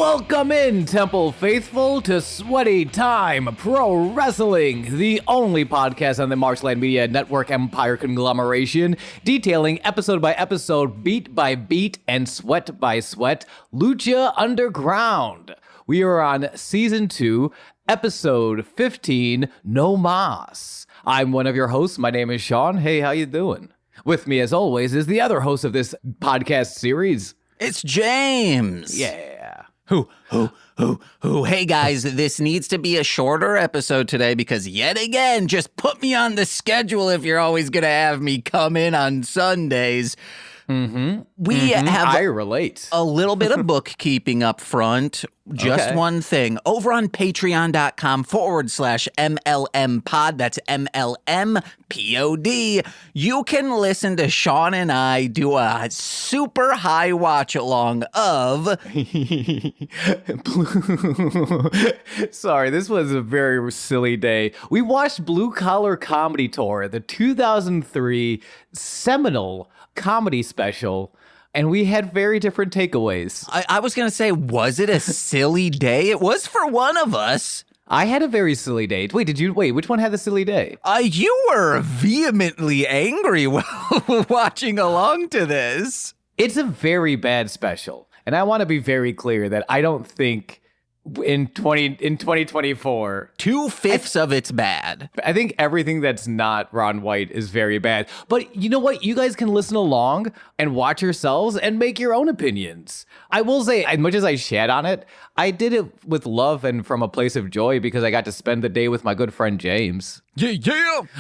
Welcome in, Temple Faithful, to Sweaty Time Pro Wrestling, the only podcast on the Marshland Media Network Empire conglomeration, detailing episode by episode, beat by beat, and sweat by sweat, Lucha Underground. We are on Season 2, Episode 15, No Mas. I'm one of your hosts. My name is Sean. Hey, how you doing? With me, as always, is the other host of this podcast series. It's James. Yeah. Who? Hey guys, this needs to be a shorter episode today because yet again, just put me on the schedule if you're always going to have me come in on Sundays. We have I relate. a little bit of bookkeeping up front. Just Okay. one thing. Over on patreon.com/MLM pod, that's MLMPOD, you can listen to Sean and I do a super high watch along of Sorry, this was a very silly day. We watched Blue Collar Comedy Tour, the 2003 seminal comedy special, and we had very different takeaways. I was going to say, was it a silly day? It was for one of us. I had a very silly day. Wait, which one had the silly day? You were vehemently angry while watching along to this. It's a very bad special, and I want to be very clear that I don't think in 2024 2/5 of it's bad. I think everything that's not Ron White is very bad. But you know what? You guys can listen along and watch yourselves and make your own opinions. I will say, as much as I shat on it, I did it with love and from a place of joy because I got to spend the day with my good friend James. Yeah.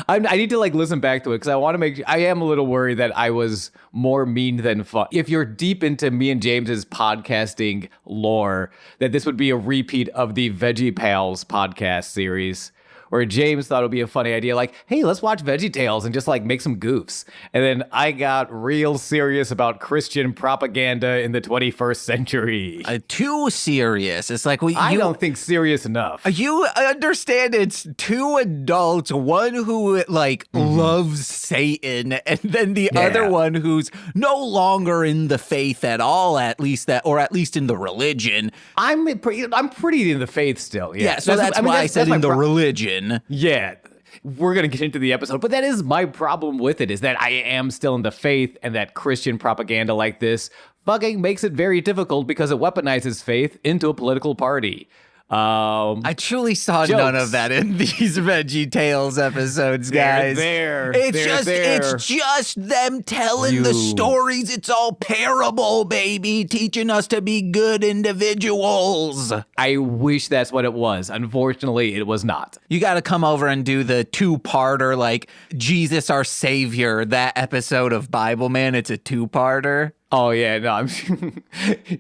I need to listen back to it because I want to I am a little worried that I was more mean than fun. If you're deep into me and James's podcasting lore, that this would be a repeat of the Veggie Pals podcast series, where James thought it would be a funny idea, like, hey, let's watch Veggie Tales and just make some goofs. And then I got real serious about Christian propaganda in the 21st century. Too serious. It's like, I don't think serious enough. You understand it's two adults, one who loves Satan, and then the other one who's no longer in the faith at all, at least in the religion. I'm pretty in the faith still. Yeah, So that's why I said in the religion. Yeah, we're going to get into the episode, but that is my problem with it, is that I am still in the faith, and that Christian propaganda like this fucking makes it very difficult because it weaponizes faith into a political party. I truly saw none of that in these Veggie Tales episodes, guys. It's just them telling the stories. It's all parable, baby, teaching us to be good individuals. I wish that's what it was. Unfortunately, it was not. You got to come over and do the two-parter, like Jesus our Savior, that episode of Bible Man. It's a two-parter. Oh yeah, no, I'm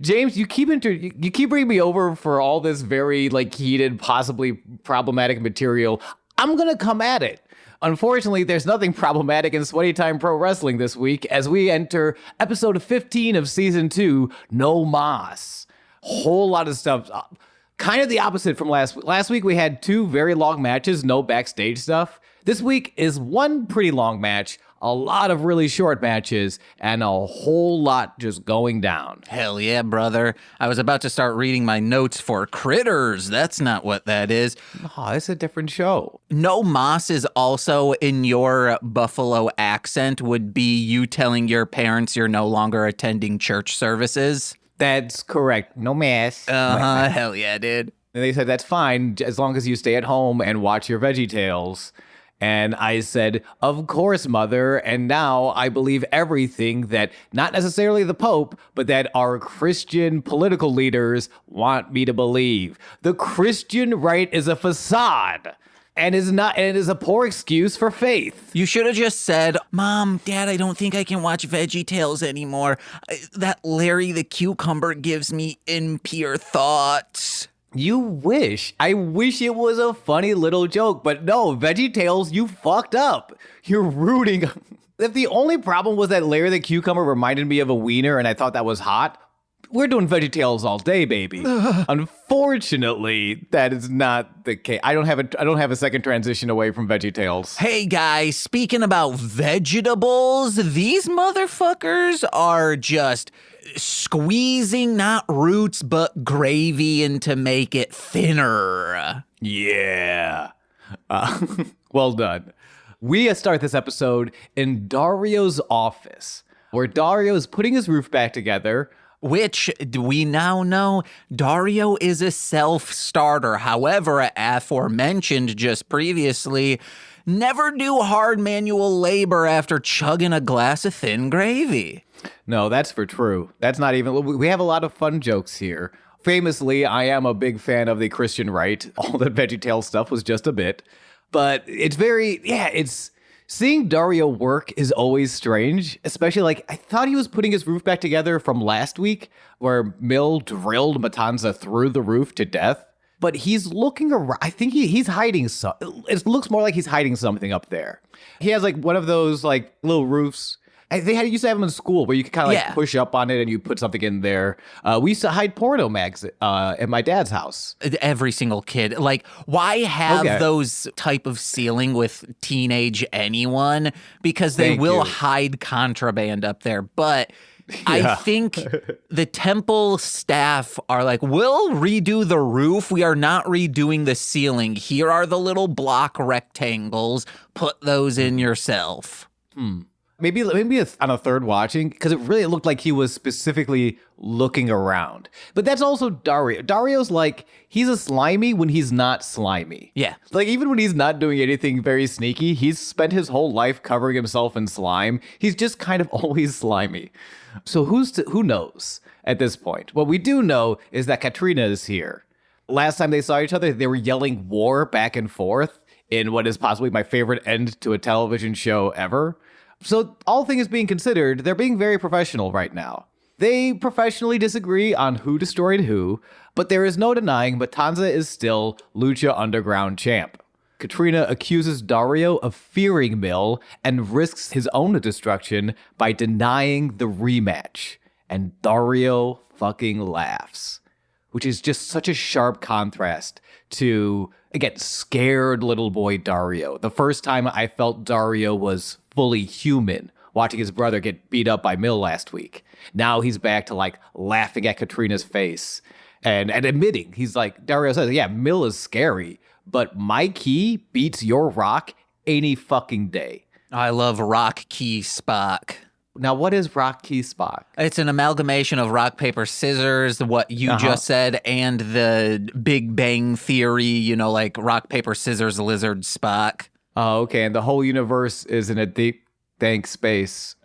James. You keep bringing me over for all this very heated, possibly problematic material. I'm gonna come at it. Unfortunately, there's nothing problematic in Sweaty Time Pro Wrestling this week as we enter episode 15 of season 2, No Mas. Whole lot of stuff. Kind of the opposite from last week. We had 2 very long matches, no backstage stuff. This week is 1 pretty long match, a lot of really short matches, and a whole lot just going down. Hell yeah, brother. I was about to start reading my notes for Critters. That's not what that is. Oh, it's a different show. No Mas is also, in your Buffalo accent, would be you telling your parents you're no longer attending church services. That's correct. No mas. Hell yeah, dude. And they said, that's fine, as long as you stay at home and watch your Veggie Tales. And I said, of course, mother. And now I believe everything that not necessarily the Pope, but that our Christian political leaders want me to believe. The Christian right is a facade. And it is a poor excuse for faith. You should have just said, Mom, Dad, I don't think I can watch Veggie Tales anymore. That Larry the Cucumber gives me impure thoughts. You wish. I wish it was a funny little joke, but no, Veggie Tales, you fucked up. You're rooting. If the only problem was that Larry the Cucumber reminded me of a wiener and I thought that was hot, we're doing VeggieTales all day, baby. Unfortunately, that is not the case. I don't have a second transition away from VeggieTales. Hey guys, speaking about vegetables, these motherfuckers are just squeezing not roots but gravy in to make it thinner. Yeah. Well done. We start this episode in Dario's office, where Dario is putting his roof back together. Which we now know Dario is a self-starter. However, aforementioned just previously, never do hard manual labor after chugging a glass of thin gravy. No, that's for true. That's not even... We have a lot of fun jokes here. Famously, I am a big fan of the Christian right. All the VeggieTales stuff was just a bit. But it's very... Yeah, it's... Seeing Dario work is always strange, especially like I thought he was putting his roof back together from last week where Mill drilled Matanza through the roof to death. But he's looking around. I think he's hiding it looks more like he's hiding something up there. He has like one of those like little roofs. They used to have them in school where you could kind of like push up on it and you put something in there. We used to hide porno mags at my dad's house. Every single kid. Like, why have those type of ceiling with teenage anyone? Because they will hide contraband up there. But I think the temple staff are like, we'll redo the roof. We are not redoing the ceiling. Here are the little block rectangles. Put those in yourself. Maybe on a third watching, because it really looked like he was specifically looking around. But that's also Dario. Dario's like, he's a slimy when he's not slimy. Yeah. Like, even when he's not doing anything very sneaky, he's spent his whole life covering himself in slime. He's just kind of always slimy. So who knows at this point? What we do know is that Catrina is here. Last time they saw each other, they were yelling war back and forth in what is possibly my favorite end to a television show ever. So all things being considered, they're being very professional right now. They professionally disagree on who destroyed who, but there is no denying Matanza is still Lucha Underground champ. Catrina accuses Dario of fearing Mill and risks his own destruction by denying the rematch. And Dario fucking laughs, which is just such a sharp contrast to, again, scared little boy Dario. The first time I felt Dario was fully human, watching his brother get beat up by Mill last week. Now he's back to like laughing at Catrina's face and admitting, he's like, Dario says, yeah, Mill is scary, but my key beats your rock any fucking day. I love Rock Key Spock. Now, what is Rock Key Spock? It's an amalgamation of rock, paper, scissors, what you just said, and the Big Bang Theory, you know, like rock, paper, scissors, lizard, Spock. Oh, okay. And the whole universe is in a deep, dank space.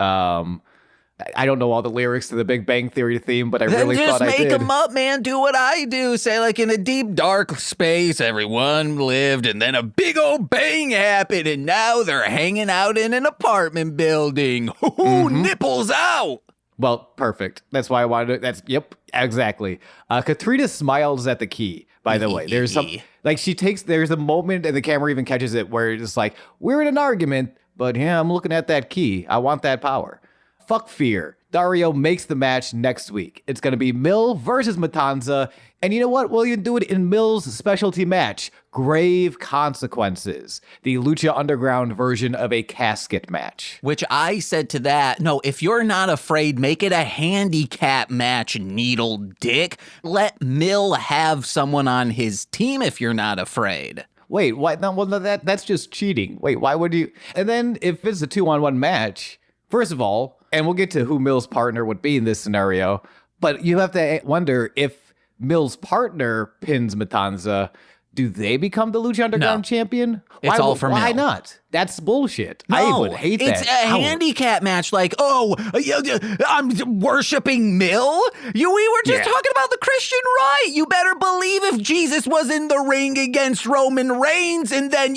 I don't know all the lyrics to the Big Bang Theory theme, but I really thought I did. Just make them up, man. Do what I do. Say, like, in a deep, dark space, everyone lived, and then a big old bang happened, and now they're hanging out in an apartment building. Nipples out. Well, perfect. That's why I wanted to. Yep, exactly. Catrina smiles at the key, by the way. There's some, like, there's a moment, and the camera even catches it, where it's like, we're in an argument, but yeah, I'm looking at that key. I want that power. Fuck fear. Dario makes the match next week. It's going to be Mill versus Matanza. And you know what? We'll even do it in Mill's specialty match, Grave Consequences, the Lucha Underground version of a casket match. Which I said to that, no, if you're not afraid, make it a handicap match, needle dick. Let Mill have someone on his team if you're not afraid. Wait, why? No, well, that's just cheating. Wait, why would you? And then if it's a 2-on-1 match, first of all, and we'll get to who Mill's partner would be in this scenario, but you have to wonder if Mill's partner pins Matanza, do they become the Lucha Underground champion? It's all for Mill. Why not? That's bullshit. No, I would hate that. It's a handicap match. Like, I'm worshiping Mill? We were just talking about the Christian right. You better believe if Jesus was in the ring against Roman Reigns and then,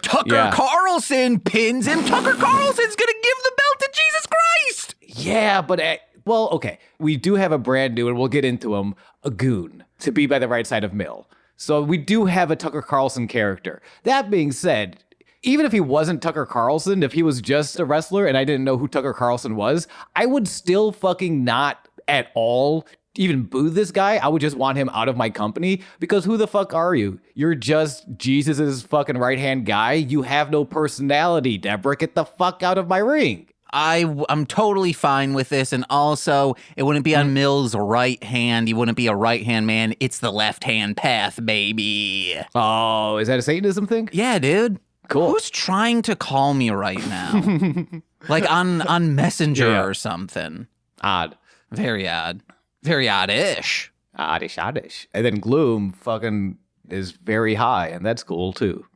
Tucker Carlson pins him, Tucker Carlson's going to give the belt to Jesus Christ. Yeah, but... well, okay. We do have a brand new, and we'll get into him, a goon, to be by the right side of Mill. So we do have a Tucker Carlson character. That being said, even if he wasn't Tucker Carlson, if he was just a wrestler and I didn't know who Tucker Carlson was, I would still fucking not at all even boo this guy. I would just want him out of my company because who the fuck are you? You're just Jesus's fucking right-hand guy. You have no personality, Deborah. Get the fuck out of my ring. I'm totally fine with this, and also, it wouldn't be on Mill's right hand. He wouldn't be a right-hand man. It's the left-hand path, baby. Oh, is that a Satanism thing? Yeah, dude. Cool. Who's trying to call me right now? Like on Messenger or something. Odd. Very odd. Very odd-ish. Oddish. And then Gloom fucking is very high, and that's cool, too.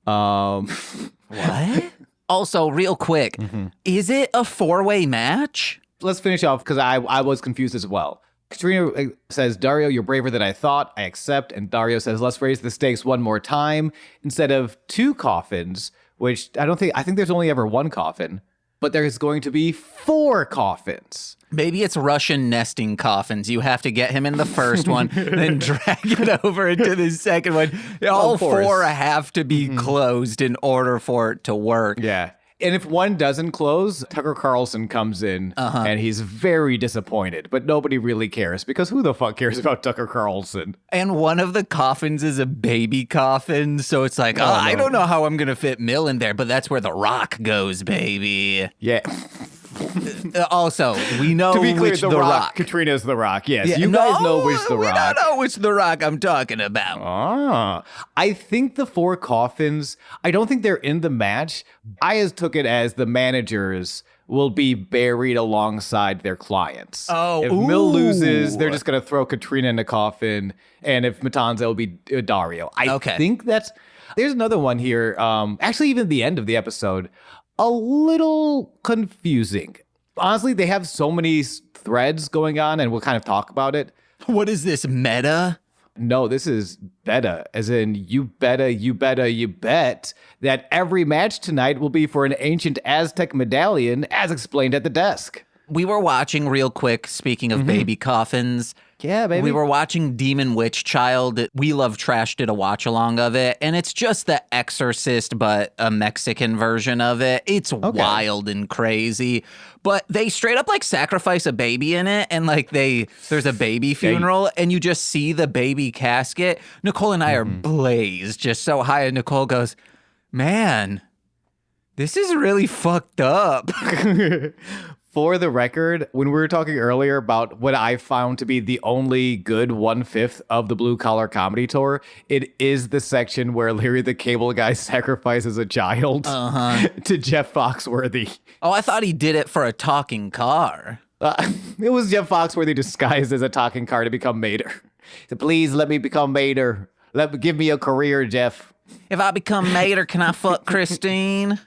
What? Also, real quick, is it a 4-way match? Let's finish off because I was confused as well. Catrina says, Dario, you're braver than I thought. I accept. And Dario says, let's raise the stakes one more time instead of 2 coffins, which I think there's only ever 1 coffin, but there's going to be 4 coffins. Maybe it's Russian nesting coffins. You have to get him in the first one, then drag it over into the second one. All 4 have to be closed in order for it to work. Yeah. And if one doesn't close, Tucker Carlson comes in and he's very disappointed, but nobody really cares because who the fuck cares about Tucker Carlson? And one of the coffins is a baby coffin, so it's like, I don't know how I'm going to fit Mill in there, but that's where The Rock goes, baby. Yeah. Also, we know to be clear, which the Rock. Katrina's The Rock. Yes, yeah, you guys know which The Rock. We don't know which The Rock I'm talking about. I think the 4 coffins, I don't think they're in the match. I took it as the managers will be buried alongside their clients. If Mill loses, they're just going to throw Catrina in the coffin. And if Matanza, will be Dario. I think that's... There's another one here. Actually, even the end of the episode... a little confusing. Honestly, they have so many threads going on, and we'll kind of talk about it. What is this, meta? No, this is beta, as in you bet that every match tonight will be for an ancient Aztec medallion, as explained at the desk. We were watching real quick, speaking of baby coffins. Yeah, baby. We were watching Demon Witch Child. We Love Trash did a watch along of it, and it's just The Exorcist, but a Mexican version of it. It's wild and crazy, but they straight up like sacrifice a baby in it, and like there's a baby funeral, and you just see the baby casket. Nicole and I are blazed just so high, and Nicole goes, "Man, this is really fucked up." For the record, when we were talking earlier about what I found to be the only good 1/5 of the Blue Collar Comedy Tour, it is the section where Larry the Cable Guy sacrifices a child to Jeff Foxworthy. Oh, I thought he did it for a talking car. It was Jeff Foxworthy disguised as a talking car to become Mater. So please let me become Mater. Give me a career, Jeff. If I become Mater, can I fuck Christine?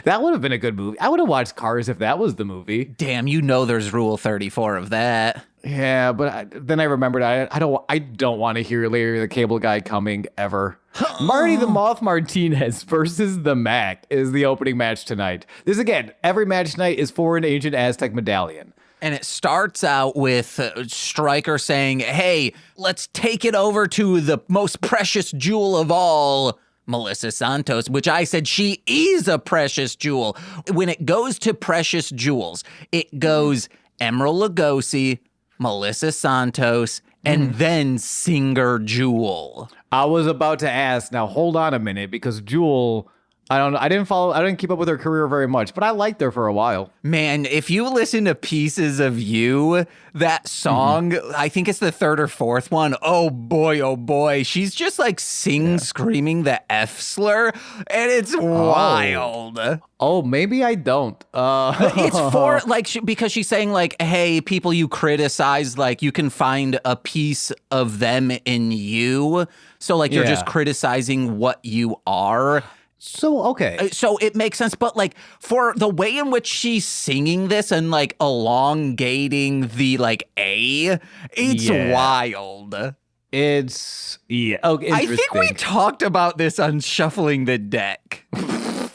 That would have been a good movie. I would have watched Cars if that was the movie. Damn, you know there's Rule 34 of that. Yeah, but then I remembered I don't want to hear Larry the Cable Guy coming ever. Marty the Moth Martinez versus the Mac is the opening match tonight. This again, every match tonight is for an ancient Aztec medallion. And it starts out with Stryker saying, hey, let's take it over to the most precious jewel of all, Melissa Santos, which I said she is a precious jewel. When it goes to precious jewels, it goes Emerald Lagasse, Melissa Santos, and then Singer Jewel. I was about to ask, now hold on a minute, because Jewel... I didn't keep up with her career very much, but I liked her for a while. Man, if you listen to Pieces of You, that song, I think it's the 3rd or 4th one. Oh boy. She's just like screaming the F slur, and it's wild. Oh, maybe I don't. It's for like, because she's saying like, hey, people you criticize, like you can find a piece of them in you. So like you're just criticizing what you are. So, okay. So it makes sense, but like for the way in which she's singing this and like elongating the like A, it's wild. It's, okay, I think we talked about this on Shuffling the Deck.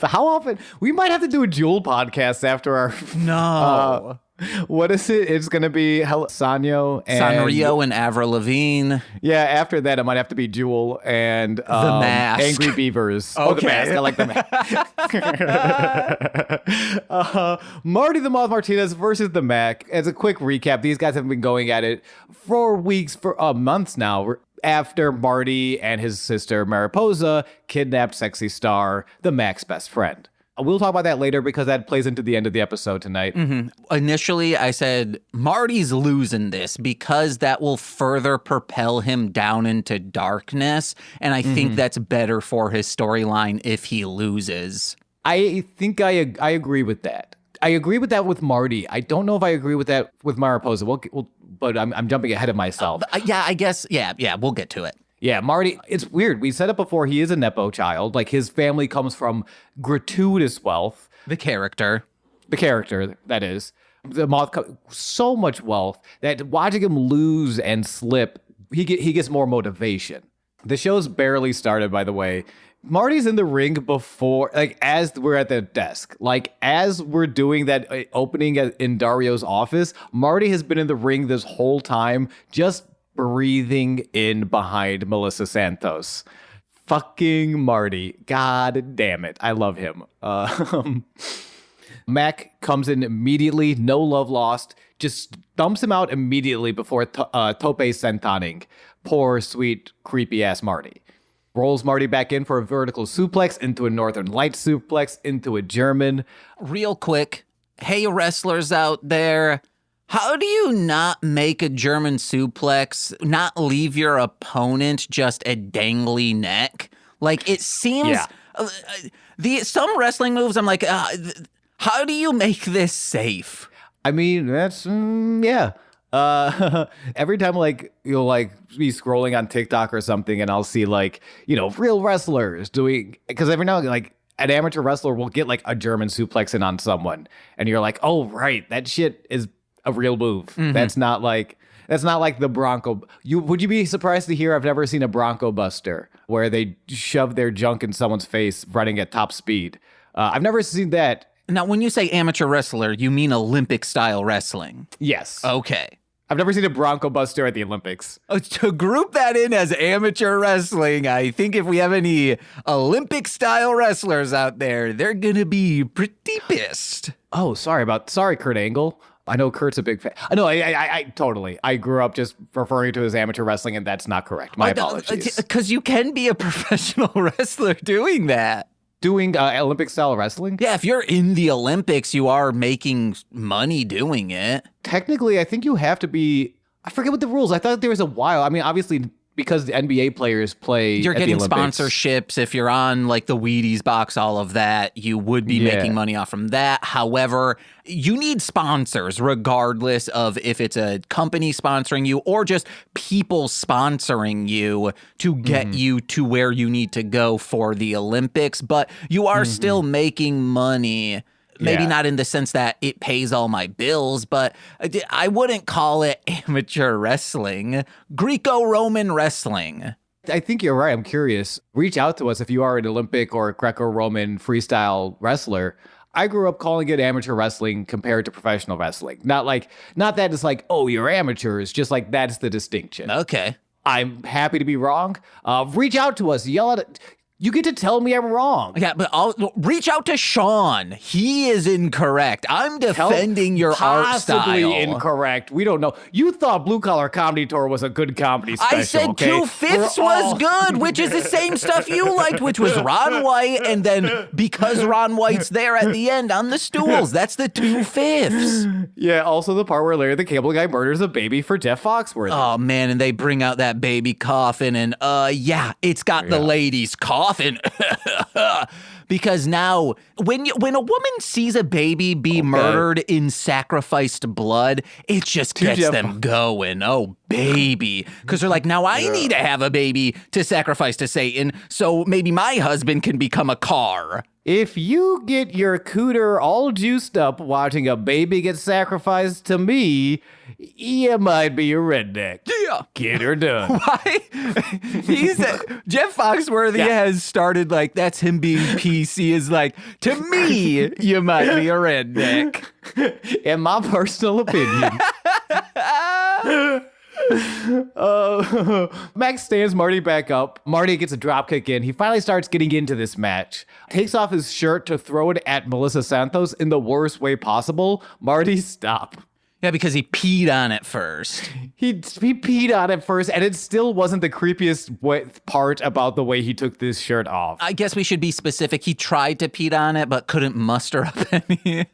How often? We might have to do a Jewel podcast after our... No. What is it? It's going to be Sanyo and Sanrio and Avril Lavigne. Yeah, after that, it might have to be Jewel and The Mask. Angry Beavers. Okay. Oh, The Mask. I like The Mask. Marty the Moth Martinez versus The Mac. As a quick recap, these guys have been going at it for weeks, for months now, after Marty and his sister Mariposa kidnapped Sexy Star, The Mac's best friend. We'll talk about that later because that plays into the end of the episode tonight. Mm-hmm. Initially, I said, Marty's losing this because that will further propel him down into darkness. And I think that's better for his storyline if he loses. I think I agree with that. I agree with that with Marty. I don't know if I agree with that with Mariposa. But I'm jumping ahead of myself. Yeah, I guess. Yeah, we'll get to it. Yeah, Marty, it's weird. We said it before. He is a Nepo child. Like, his family comes from gratuitous wealth. The character, that is. The Moth, so much wealth that watching him lose and slip, he gets more motivation. The show's barely started, by the way. Marty's in the ring before, like, as we're at the desk. Like, as we're doing that opening in Dario's office, Marty has been in the ring this whole time, just breathing in behind Melissa Santos. Fucking Marty. God damn it. I love him. Mac comes in immediately, no love lost, just dumps him out immediately before Tope Sentoning. Poor, sweet, creepy-ass Marty. Rolls Marty back in for a vertical suplex, into a Northern Light suplex, into a German. Real quick, hey wrestlers out there, how do you not make a German suplex, not leave your opponent just a dangly neck? Like, it seems, some wrestling moves, I'm like, how do you make this safe? I mean, that's, yeah. Every time, like, you'll, like, be scrolling on TikTok or something, and I'll see, like, you know, real wrestlers doing, because every now and then, like, an amateur wrestler will get, like, a German suplex in on someone, and you're like, oh, right, that shit is a real move. Mm-hmm. That's not like the Bronco. Would you be surprised to hear I've never seen a Bronco Buster where they shove their junk in someone's face running at top speed? I've never seen that. Now, when you say amateur wrestler, you mean Olympic style wrestling? Yes. Okay. I've never seen a Bronco Buster at the Olympics. To group that in as amateur wrestling, I think if we have any Olympic style wrestlers out there, they're gonna be pretty pissed. Oh, sorry, Kurt Angle. I know Kurt's a big fan. No, I totally. I grew up just referring to his amateur wrestling, and that's not correct. My apologies. Because you can be a professional wrestler doing that. Doing Olympic-style wrestling? Yeah, if you're in the Olympics, you are making money doing it. Technically, I think you have to be... I forget what the rules. I thought there was a while. I mean, obviously, because the NBA players play You're at getting the Olympics. sponsorships. If you're on, like, the Wheaties box, all of that, you would be making money off from that. However, you need sponsors regardless of if it's a company sponsoring you or just people sponsoring you to get you to where you need to go for the Olympics. But you are still making money. Maybe not in the sense that it pays all my bills, but I wouldn't call it amateur wrestling. Greco-Roman wrestling. I think you're right. I'm curious. Reach out to us if you are an Olympic or Greco-Roman freestyle wrestler. I grew up calling it amateur wrestling compared to professional wrestling. Not that it's like, oh, you're amateurs. Just like that's the distinction. Okay. I'm happy to be wrong. Reach out to us. Yell at it. You get to tell me I'm wrong. Yeah, but I'll reach out to Sean. He is incorrect. I'm defending your art style. Possibly incorrect. We don't know. You thought Blue Collar Comedy Tour was a good comedy special. I said okay? 2/5 was good, which is the same stuff you liked, which was Ron White, and then because Ron White's there at the end on the stools, that's the 2/5. Yeah, also the part where Larry the Cable Guy murders a baby for Jeff Foxworthy. Oh, man, and they bring out that baby coffin, and it's got the lady's coffin. Because now, when a woman sees a baby be murdered in sacrificed blood, it just gets them going. Oh, baby. Because they're like, now I need to have a baby to sacrifice to Satan, so maybe my husband can become a car. If you get your cooter all juiced up watching a baby get sacrificed to me, you might be a redneck. Yeah. Get her done. Why? Jeff Foxworthy has started, like, that's him being PC. PC is like, to me, you might be a redneck. In my personal opinion. Max stands Marty back up. Marty gets a drop kick in. He finally starts getting into this match. Takes off his shirt to throw it at Melissa Santos in the worst way possible. Marty, stop. Yeah, because he peed on it first. He peed on it first, and it still wasn't the creepiest part about the way he took this shirt off. I guess we should be specific. He tried to pee on it, but couldn't muster up any.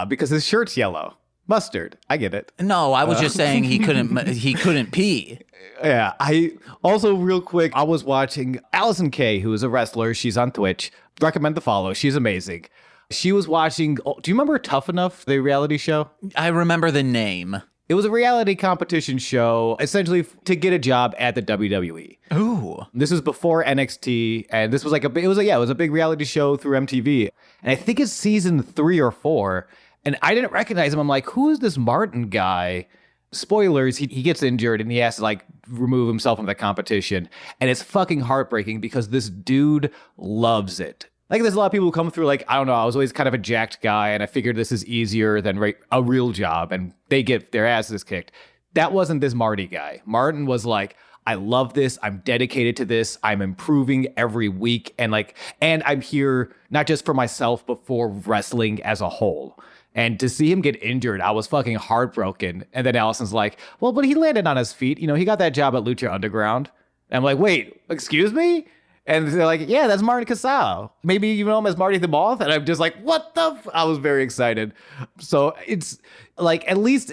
Because his shirt's yellow. Mustard. I get it. No, I was just saying he couldn't pee. Yeah. I also, real quick, I was watching Allison Kay, who is a wrestler. She's on Twitch. Recommend the follow. She's amazing. She was watching, do you remember Tough Enough, the reality show? I remember the name. It was a reality competition show, essentially to get a job at the WWE. Ooh. This was before NXT, and this was like it was a big reality show through MTV. And I think it's season 3 or 4. And I didn't recognize him. I'm like, who is this Martin guy? Spoilers, he gets injured and he has to like remove himself from the competition. And it's fucking heartbreaking because this dude loves it. Like, there's a lot of people who come through like, I don't know, I was always kind of a jacked guy and I figured this is easier than a real job, and they get their asses kicked. That wasn't this Marty guy. Martin was like, I love this. I'm dedicated to this. I'm improving every week. And I'm here not just for myself, but for wrestling as a whole. And to see him get injured, I was fucking heartbroken. And then Allison's like, well, but he landed on his feet. You know, he got that job at Lucha Underground. And I'm like, wait, excuse me? And they're like, yeah, that's Marty Casal. Maybe you know him as Marty the Moth. And I'm just like, what the I was very excited. So it's like, at least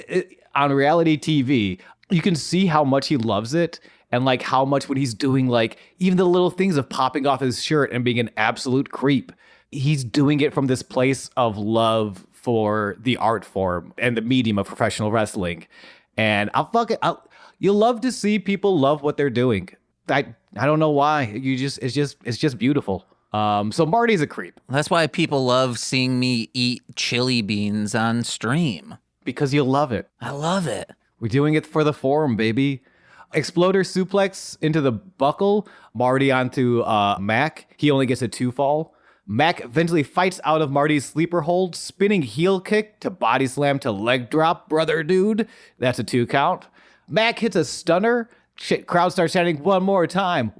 on reality TV, you can see how much he loves it. And like how much when he's doing like even the little things of popping off his shirt and being an absolute creep, he's doing it from this place of love for the art form and the medium of professional wrestling. And you love to see people love what they're doing. I don't know why. It's just beautiful. So Marty's a creep. That's why people love seeing me eat chili beans on stream. Because you love it. I love it. We're doing it for the forum, baby. Exploder suplex into the buckle. Marty onto Mac. He only gets a 2 fall. Mac eventually fights out of Marty's sleeper hold, spinning heel kick to body slam to leg drop, brother dude. That's a 2 count. Mac hits a stunner. Crowd starts chanting, one more time.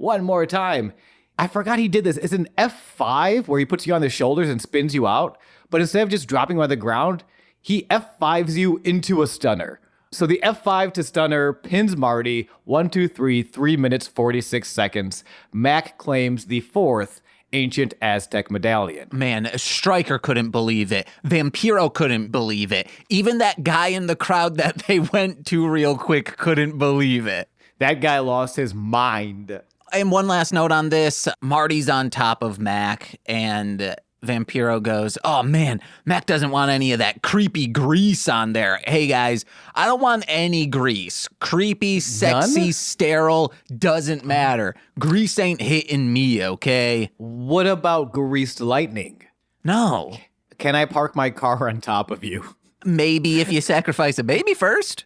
I forgot he did this. It's an F5 where he puts you on the shoulders and spins you out. But instead of just dropping you on the ground, he F5s you into a stunner. So the F5 to stunner pins Marty. 1, 2, 3, 3 minutes, 46 seconds. Mac claims the 4th ancient Aztec medallion. Man, Stryker couldn't believe it. Vampiro couldn't believe it. Even that guy in the crowd that they went to real quick couldn't believe it. That guy lost his mind. And one last note on this. Marty's on top of Mac, and Vampiro goes, oh man, Mac doesn't want any of that creepy grease on there. Hey guys, I don't want any grease. Creepy, sexy, sterile, doesn't matter. Grease ain't hitting me, okay? What about greased lightning? No. Can I park my car on top of you? Maybe if you sacrifice a baby first.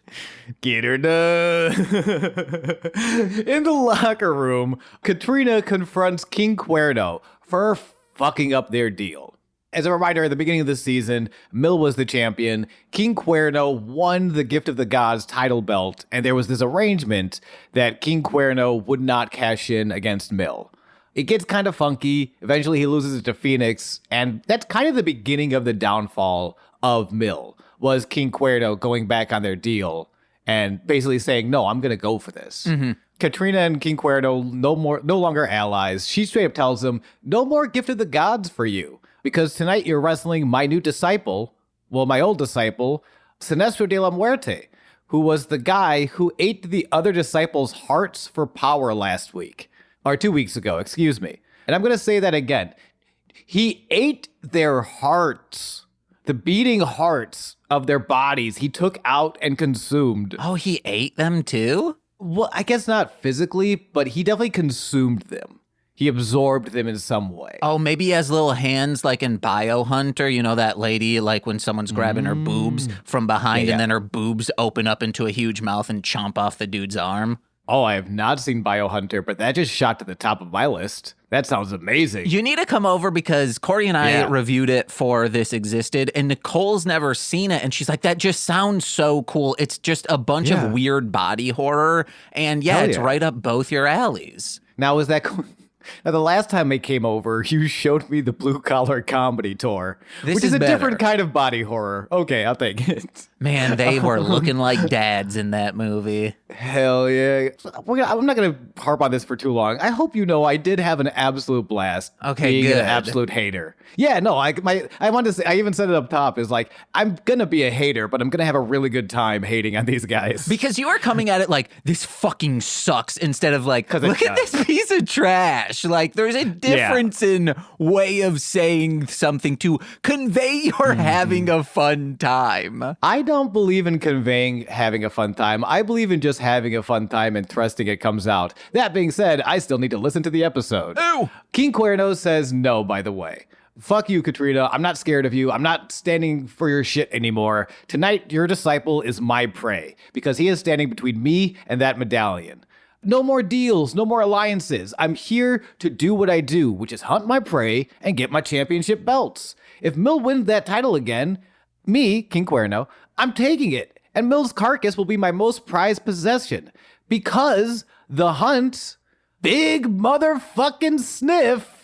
Get her done. In the locker room, Catrina confronts King Cuerno for fucking up their deal. As a reminder, at the beginning of the season, Mil was the champion. King Cuerno won the Gift of the Gods title belt, and there was this arrangement that King Cuerno would not cash in against Mil. It gets kind of funky. Eventually, he loses it to Phoenix, and that's kind of the beginning of the downfall of Mil, was King Cuerno going back on their deal and basically saying, no, I'm going to go for this. Mm-hmm. Catrina and King Cuerno no longer allies. She straight up tells him, no more Gift of the Gods for you, because tonight you're wrestling my new disciple, my old disciple, Sinestro de la Muerte, who was the guy who ate the other disciples' hearts for power last week, or 2 weeks ago, excuse me. And I'm going to say that again. He ate their hearts, the beating hearts of their bodies. He took out and consumed. Oh, he ate them too? Well, I guess not physically, but he definitely consumed them. He absorbed them in some way. Oh, maybe he has little hands like in Biohunter. You know that lady, like when someone's grabbing her boobs from behind and then her boobs open up into a huge mouth and chomp off the dude's arm? Oh, I have not seen Biohunter, but that just shot to the top of my list. That sounds amazing. You need to come over because Corey and I reviewed it for This Existed, and Nicole's never seen it, and she's like, that just sounds so cool. It's just a bunch of weird body horror, and it's right up both your alleys. Now, is that... Now, the last time they came over, you showed me the Blue Collar Comedy Tour, which is a different kind of body horror. Okay, I'll take it. Man, they were looking like dads in that movie. Hell yeah. I'm not going to harp on this for too long. I hope you know I did have an absolute blast being an absolute hater. Yeah, no, I wanted to say, I even said it up top, is like, I'm going to be a hater, but I'm going to have a really good time hating on these guys. Because you are coming at it like, this fucking sucks, instead of like, look at this piece of trash. Like, there's a difference in way of saying something to convey you're having a fun time. I don't believe in conveying having a fun time. I believe in just having a fun time and trusting it comes out. That being said, I still need to listen to the episode. Ew. King Cuerno says no, by the way. Fuck you, Catrina. I'm not scared of you. I'm not standing for your shit anymore. Tonight, your disciple is my prey because he is standing between me and that medallion. No more deals, no more alliances. I'm here to do what I do, which is hunt my prey and get my championship belts. If Mill wins that title again, me, King Cuerno, I'm taking it. And Mill's carcass will be my most prized possession because the hunt, big motherfucking sniff,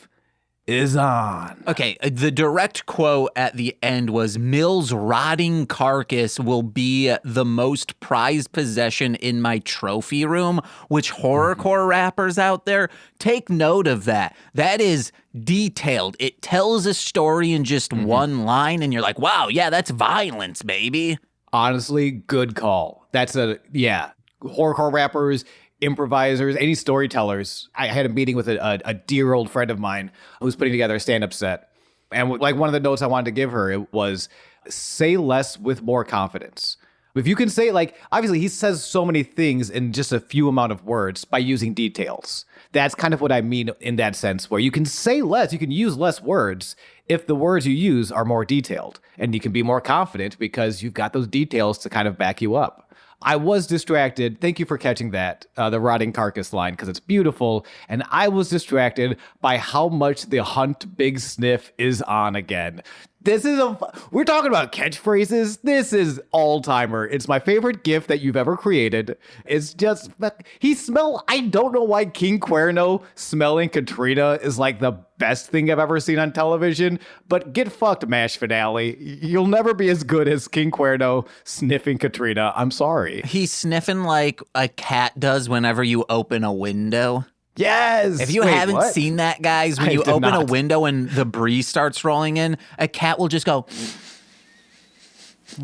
is on. Okay, the direct quote at the end was, Mill's rotting carcass will be the most prized possession in my trophy room, which horrorcore rappers out there, take note of that. That is detailed. It tells a story in just one line, and you're like, wow, yeah, that's violence, baby. Honestly, good call. That's horrorcore rappers, improvisers, any storytellers. I had a meeting with a dear old friend of mine who's putting together a stand-up set. And like one of the notes I wanted to give her, it was say less with more confidence. If you can say, like, obviously he says so many things in just a few amount of words by using details. That's kind of what I mean in that sense, where you can say less, you can use less words if the words you use are more detailed. And you can be more confident because you've got those details to kind of back you up. I was distracted. Thank you for catching that, the rotting carcass line, because it's beautiful. And I was distracted by how much the hunt big sniff is on again. We're talking about catchphrases. This is all-timer. It's my favorite GIF that you've ever created. It's just, I don't know why King Cuerno smelling Catrina is like the best thing I've ever seen on television, but get fucked, MASH finale. You'll never be as good as King Cuerno sniffing Catrina. I'm sorry. He's sniffing like a cat does whenever you open a window. Yes. If you haven't seen that, guys, when you open a window and the breeze starts rolling in, a cat will just go.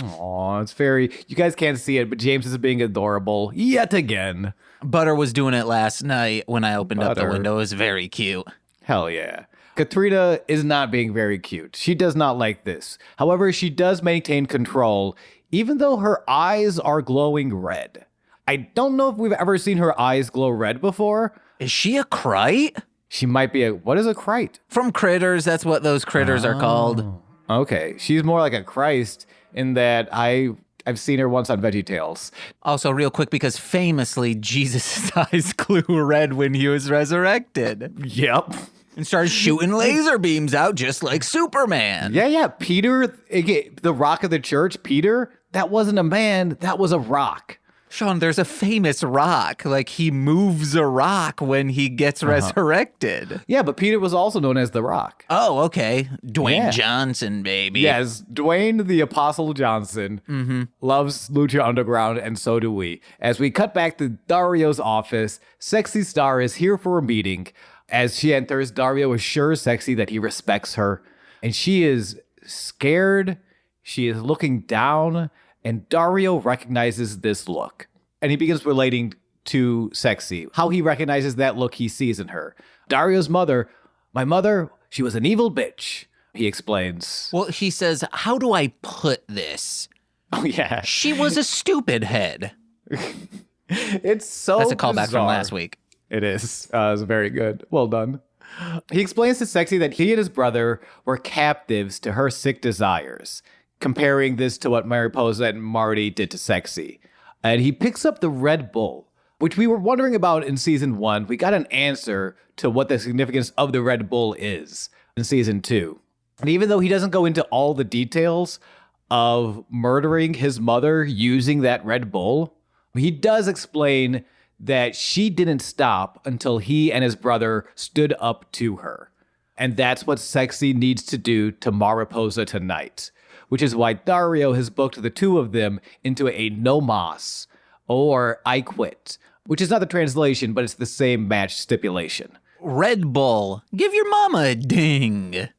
Aw, it's very, you guys can't see it, but James is being adorable yet again. Butter was doing it last night when I opened up the window. It was very cute. Hell yeah. Catrina is not being very cute. She does not like this. However, she does maintain control, even though her eyes are glowing red. I don't know if we've ever seen her eyes glow red before. Is she a krite? She might be what is a krite? From Critters, that's what those critters are called. Okay, she's more like a Christ in that I've seen her once on Veggie Tales. Also, real quick, because famously, Jesus' eyes glowed red when he was resurrected. Yep. And started shooting laser beams out just like Superman. Yeah. Peter, the rock of the church, Peter, that wasn't a man, that was a rock. Sean, there's a famous rock. Like, he moves a rock when he gets resurrected. Yeah, but Peter was also known as the Rock. Oh, okay. Dwayne Johnson, baby. Yes, Dwayne the Apostle Johnson loves Lucha Underground, and so do we. As we cut back to Dario's office, Sexy Star is here for a meeting. As she enters, Dario assures Sexy that he respects her, and she is scared. She is looking down, and Dario recognizes this look. And he begins relating to Sexy, how he recognizes that look he sees in her. Dario's mother, my mother, she was an evil bitch, he explains. Well, he says, how do I put this? Oh, yeah. She was a stupid head. It's so That's a callback bizarre. from last week. It is. It's very good. Well done. He explains to Sexy that he and his brother were captives to her sick desires, comparing this to what Mariposa and Marty did to Sexy. And he picks up the Red Bull, which we were wondering about in season 1. We got an answer to what the significance of the Red Bull is in season 2. And even though he doesn't go into all the details of murdering his mother using that Red Bull, he does explain that she didn't stop until he and his brother stood up to her. And that's what Sexy needs to do to Mariposa tonight, which is why Dario has booked the two of them into a no mas, or I quit, which is not the translation, but it's the same match stipulation. Red Bull, give your mama a ding.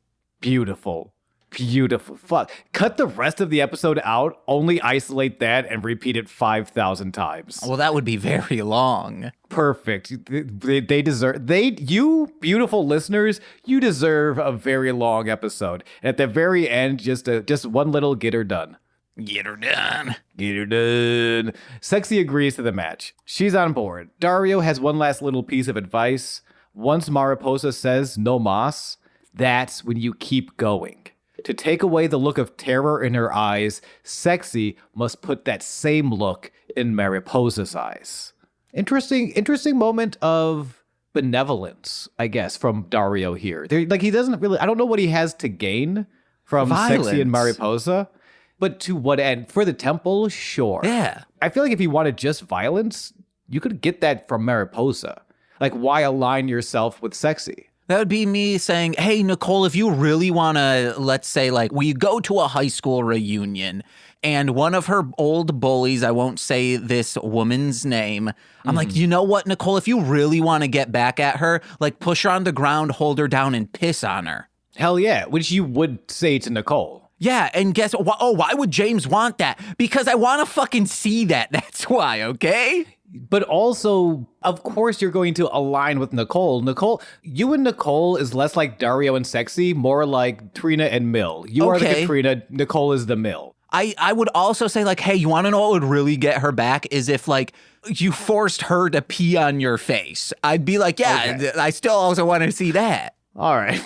Beautiful. Beautiful. Fuck. Cut the rest of the episode out, only isolate that, and repeat it 5,000 times. Well, that would be very long. Perfect. They deserve, you beautiful listeners, you deserve a very long episode. At the very end, just one little get her done. Get her done. Get her done. Sexy agrees to the match. She's on board. Dario has one last little piece of advice. Once Mariposa says no mas, that's when you keep going. To take away the look of terror in her eyes, Sexy must put that same look in Mariposa's eyes. Interesting moment of benevolence, I guess, from Dario here. He doesn't really, I don't know what he has to gain from Violence. Sexy and Mariposa, but to what end? For the temple, sure. Yeah. I feel like if you wanted just violence, you could get that from Mariposa. Like, why align yourself with Sexy? That would be me saying, hey, Nicole, if you really want to, let's say, like, we go to a high school reunion and one of her old bullies, I won't say this woman's name, I'm like, you know what, Nicole, if you really want to get back at her, like, push her on the ground, hold her down, and piss on her. Hell yeah, which you would say to Nicole. Yeah, and guess what? Oh, why would James want that? Because I want to fucking see that. That's why, okay? But also, of course, you're going to align with Nicole. You and Nicole is less like Dario and Sexy, more like Trina and Mill. You are the Catrina, Nicole is the Mill. I would also say, like, hey, you want to know what would really get her back is if, like, you forced her to pee on your face. I'd be like, yeah, okay. I still also want to see that. All right.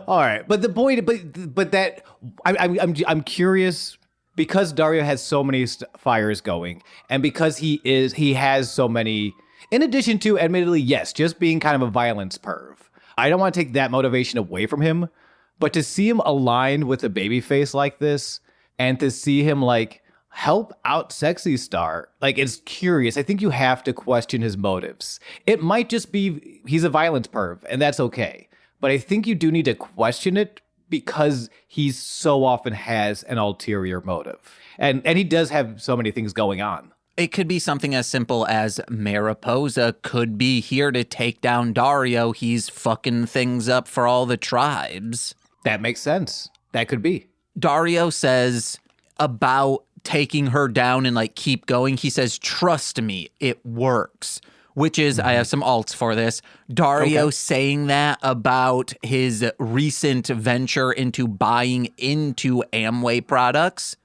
All right. But the point, but that, I'm curious. Because Dario has so many fires going, and because he has so many, in addition to, admittedly, yes, just being kind of a violence perv. I don't want to take that motivation away from him, but to see him aligned with a babyface like this, and to see him, like, help out Sexy Star, like, it's curious. I think you have to question his motives. It might just be he's a violence perv, and that's okay. But I think you do need to question it, because he so often has an ulterior motive. And he does have so many things going on. It could be something as simple as Mariposa could be here to take down Dario. He's fucking things up for all the tribes. That makes sense. That could be. Dario says about taking her down and, like, keep going. He says, trust me, it works. Which is, I have some alts for this, Dario saying that about his recent venture into buying into Amway products.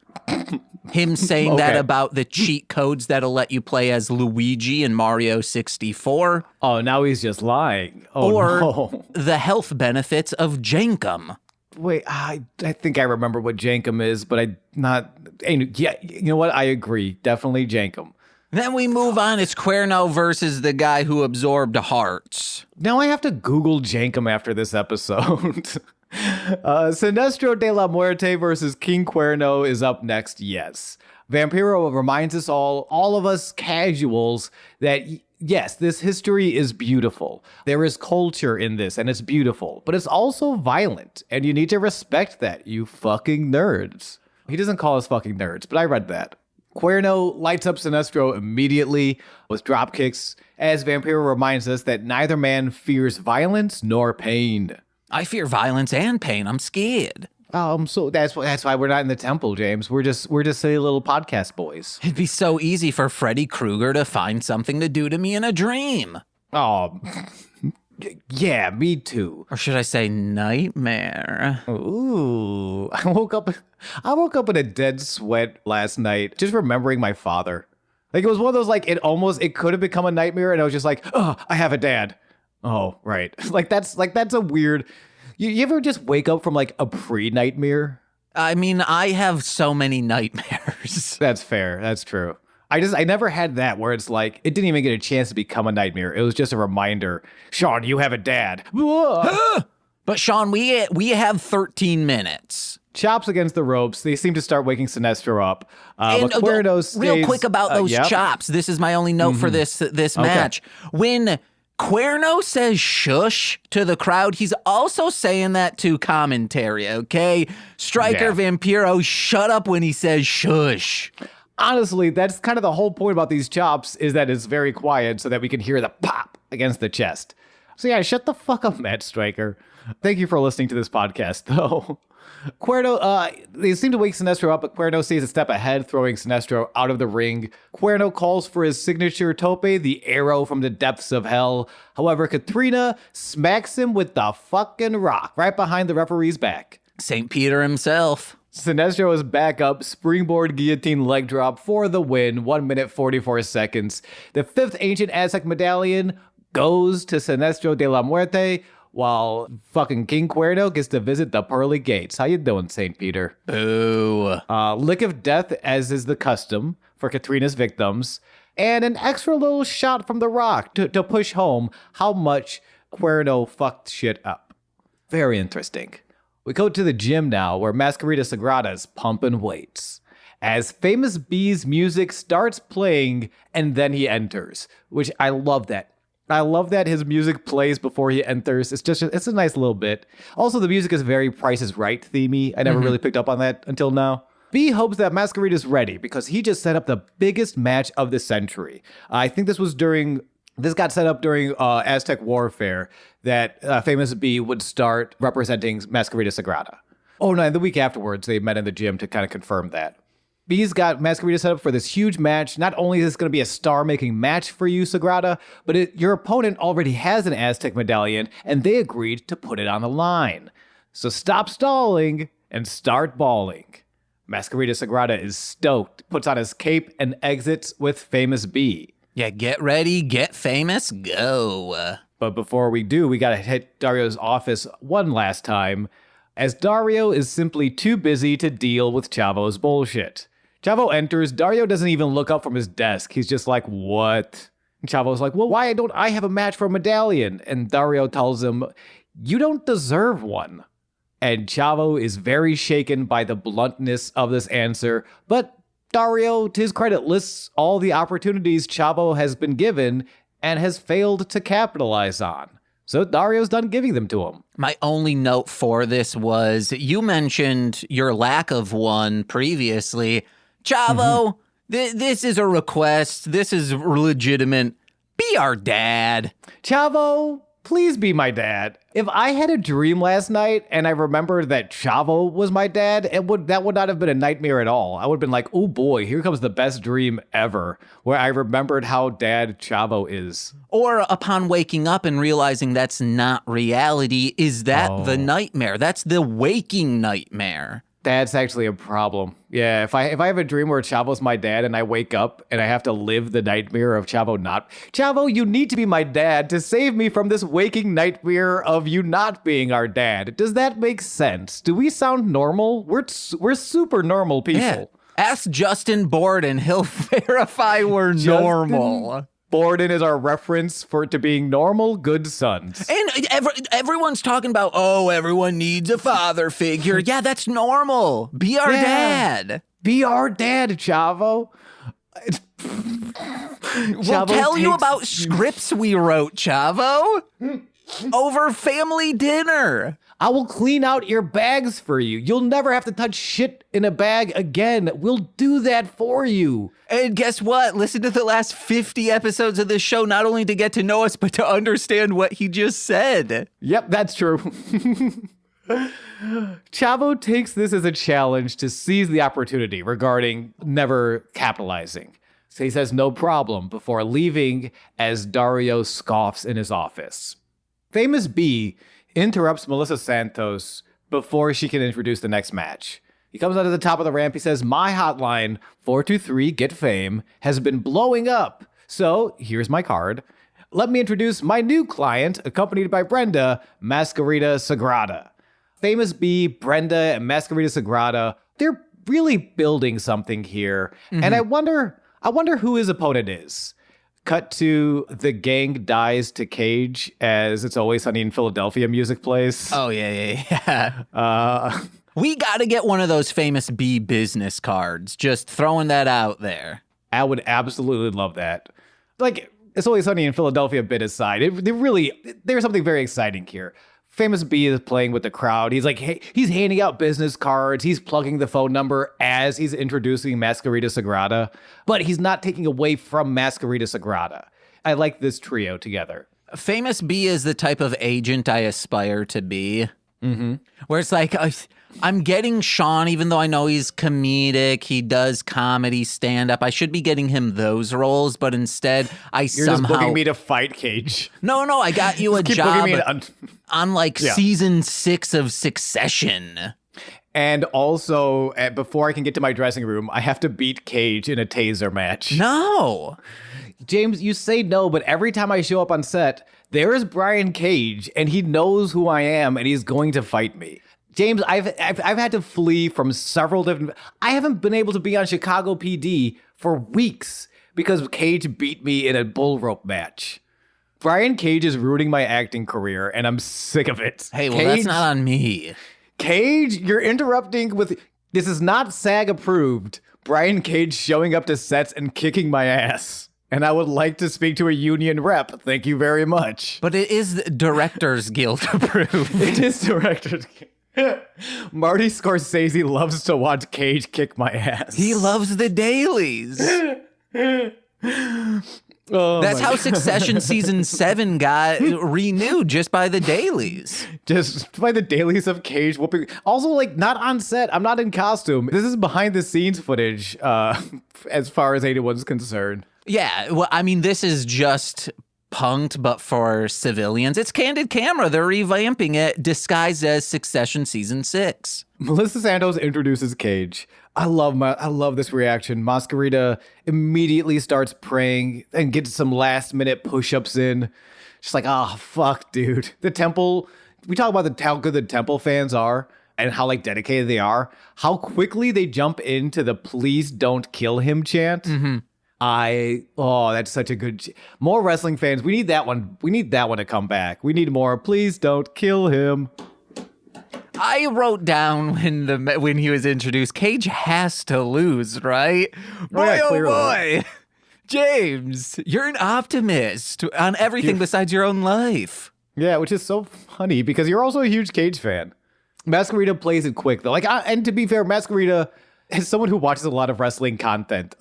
Him saying that about the cheat codes that'll let you play as Luigi in Mario 64. Oh, now he's just lying. No. The health benefits of Jankum. Wait, I think I remember what Jankum is, but yeah, you know what? I agree. Definitely Jankum. Then we move on. It's Cuerno versus the guy who absorbed hearts. Now I have to Google Jankum after this episode. Sinestro de la Muerte versus King Cuerno is up next, yes. Vampiro reminds us all of us casuals, that yes, this history is beautiful. There is culture in this, and it's beautiful. But it's also violent, and you need to respect that, you fucking nerds. He doesn't call us fucking nerds, but I read that. Cuerno lights up Sinestro immediately with drop kicks, as Vampiro reminds us that neither man fears violence nor pain. I fear violence and pain. I'm scared. So that's why we're not in the temple, James. We're just silly little podcast boys. It'd be so easy for Freddy Krueger to find something to do to me in a dream. Oh, yeah, me too. Or should I say nightmare? Ooh, I woke up in a dead sweat last night, just remembering my father. Like, it was one of those, like, it could have become a nightmare, and I was just like, oh, I have a dad. Oh, right. That's a weird. You ever just wake up from, like, a pre-nightmare? I mean, I have so many nightmares. That's fair. That's true. I never had that where it's like, it didn't even get a chance to become a nightmare. It was just a reminder, Sean, you have a dad. But Sean, we have 13 minutes. Chops against the ropes. They seem to start waking Sinestro up. But Cuerno stays, real quick about those chops. This is my only note for this match. When Cuerno says shush to the crowd, he's also saying that to commentary, okay? Striker Vampiro, shut up when he says shush. Honestly, that's kind of the whole point about these chops, is that it's very quiet so that we can hear the pop against the chest. So yeah, shut the fuck up, Matt Striker. Thank you for listening to this podcast, though. Cuerno, they seem to wake Sinestro up, but Cuerno stays a step ahead, throwing Sinestro out of the ring. Cuerno calls for his signature tope, the arrow from the depths of hell. However, Catrina smacks him with the fucking rock right behind the referee's back. St. Peter himself. Sinestro is back up, springboard guillotine leg drop for the win, 1 minute 44 seconds. The 5th ancient Aztec medallion goes to Sinestro de la Muerte, while fucking King Cuerno gets to visit the pearly gates. How you doing, St. Peter? Boo. Lick of death, as is the custom for Catrina's victims, and an extra little shot from The Rock to push home how much Cuerno fucked shit up. Very interesting. We go to the gym now, where Masquerita Sagrada is pumping weights, as Famous B's music starts playing, and then he enters, which I love that. I love that his music plays before he enters. It's a nice little bit. Also, the music is very Price is Right themey. I never really picked up on that until now. B hopes that Masquerade is ready because he just set up the biggest match of the century. I think this got set up during Aztec Warfare, that Famous B would start representing Masquerade Sagrada. Oh no, and the week afterwards, they met in the gym to kind of confirm that. B's got Masquerade set up for this huge match. Not only is this going to be a star-making match for you, Sagrada, but your opponent already has an Aztec medallion, and they agreed to put it on the line. So stop stalling and start balling. Masquerade Sagrada is stoked, puts on his cape, and exits with Famous B. Yeah, get ready, get famous, go. But before we do, we got to hit Dario's office one last time, as Dario is simply too busy to deal with Chavo's bullshit. Chavo enters. Dario doesn't even look up from his desk. He's just like, what? And Chavo's like, well, why don't I have a match for a medallion? And Dario tells him, you don't deserve one. And Chavo is very shaken by the bluntness of this answer. But Dario, to his credit, lists all the opportunities Chavo has been given and has failed to capitalize on. So Dario's done giving them to him. My only note for this was, you mentioned your lack of one previously. Chavo, this is a request. This is legitimate. Be our dad. Chavo, please be my dad. If I had a dream last night and I remembered that Chavo was my dad, that would not have been a nightmare at all. I would have been like, oh boy, here comes the best dream ever, where I remembered how dad Chavo is. Or upon waking up and realizing that's not reality, is that the nightmare? That's the waking nightmare. That's actually a problem. Yeah, if I have a dream where Chavo's my dad and I wake up and I have to live the nightmare of Chavo not. Chavo, you need to be my dad to save me from this waking nightmare of you not being our dad. Does that make sense? Do we sound normal? We're super normal people. Yeah. Ask Justin Borden. He'll verify we're normal. Borden is our reference to being normal, good sons. And everyone's talking about, everyone needs a father figure. Yeah, that's normal. Be our dad. Be our dad, Chavo. We'll tell you about scripts we wrote, Chavo. Over family dinner. I will clean out your bags for you. You'll never have to touch shit in a bag again. We'll do that for you. And guess what? Listen to the last 50 episodes of this show, not only to get to know us, but to understand what he just said. Yep, that's true. Chavo takes this as a challenge to seize the opportunity regarding never capitalizing. So he says no problem before leaving as Dario scoffs in his office. Famous B interrupts Melissa Santos before she can introduce the next match. He comes out to the top of the ramp. He says, my hotline, 423-GET-FAME, has been blowing up. So here's my card. Let me introduce my new client, accompanied by Brenda, Masquerita Sagrada. Famous B, Brenda, and Masquerita Sagrada, they're really building something here. And I wonder I wonder who his opponent is. Cut to the gang dies to Cage as It's Always Sunny in Philadelphia music plays. Oh, yeah. We got to get one of those famous B business cards. Just throwing that out there. I would absolutely love that. Like, It's Always Sunny in Philadelphia bit aside, there's something very exciting here. Famous B is playing with the crowd. He's like, hey, he's handing out business cards. He's plugging the phone number as he's introducing Masquerita Sagrada, but he's not taking away from Masquerita Sagrada. I like this trio together. Famous B is the type of agent I aspire to be. Mm-hmm. Where it's like, I'm getting Sean, even though I know he's comedic, he does comedy, stand-up. I should be getting him those roles, but instead You're somehow... just booking me to fight Cage. No, I got you a job on season 6 of Succession. And also, before I can get to my dressing room, I have to beat Cage in a taser match. No. James, you say no, but every time I show up on set, there is Brian Cage, and he knows who I am, and he's going to fight me. James, I've had to flee from several different... I haven't been able to be on Chicago PD for weeks because Cage beat me in a bull rope match. Brian Cage is ruining my acting career, and I'm sick of it. Hey, well, that's not on me. Cage, you're interrupting with... This is not SAG approved. Brian Cage showing up to sets and kicking my ass. And I would like to speak to a union rep. Thank you very much. But it is Directors Guild approved. It is Directors Guild. Marty Scorsese loves to watch Cage kick my ass. He loves the dailies. That's how Succession season 7 got renewed, just by the dailies. Just by the dailies of Cage whooping. Also, like, not on set. I'm not in costume. This is behind the scenes footage, as far as anyone's concerned. Yeah, well, I mean, this is just Punked, but for civilians. It's Candid Camera. They're revamping it, disguised as Succession season 6. Melissa Santos introduces Cage. I love this reaction. Masquerita immediately starts praying and gets some last minute push-ups in. She's like, oh, fuck, dude. The Temple, we talk about how good the Temple fans are and how like dedicated they are. How quickly they jump into the please don't kill him chant. Mm-hmm. That's such a good... More wrestling fans, we need that one. We need that one to come back. We need more, please don't kill him. I wrote down when he was introduced, Cage has to lose, right? Boy, oh boy. James, you're an optimist on everything besides your own life. Yeah, which is so funny because you're also a huge Cage fan. Masquerita plays it quick, though. And to be fair, Masquerita... As someone who watches a lot of wrestling content,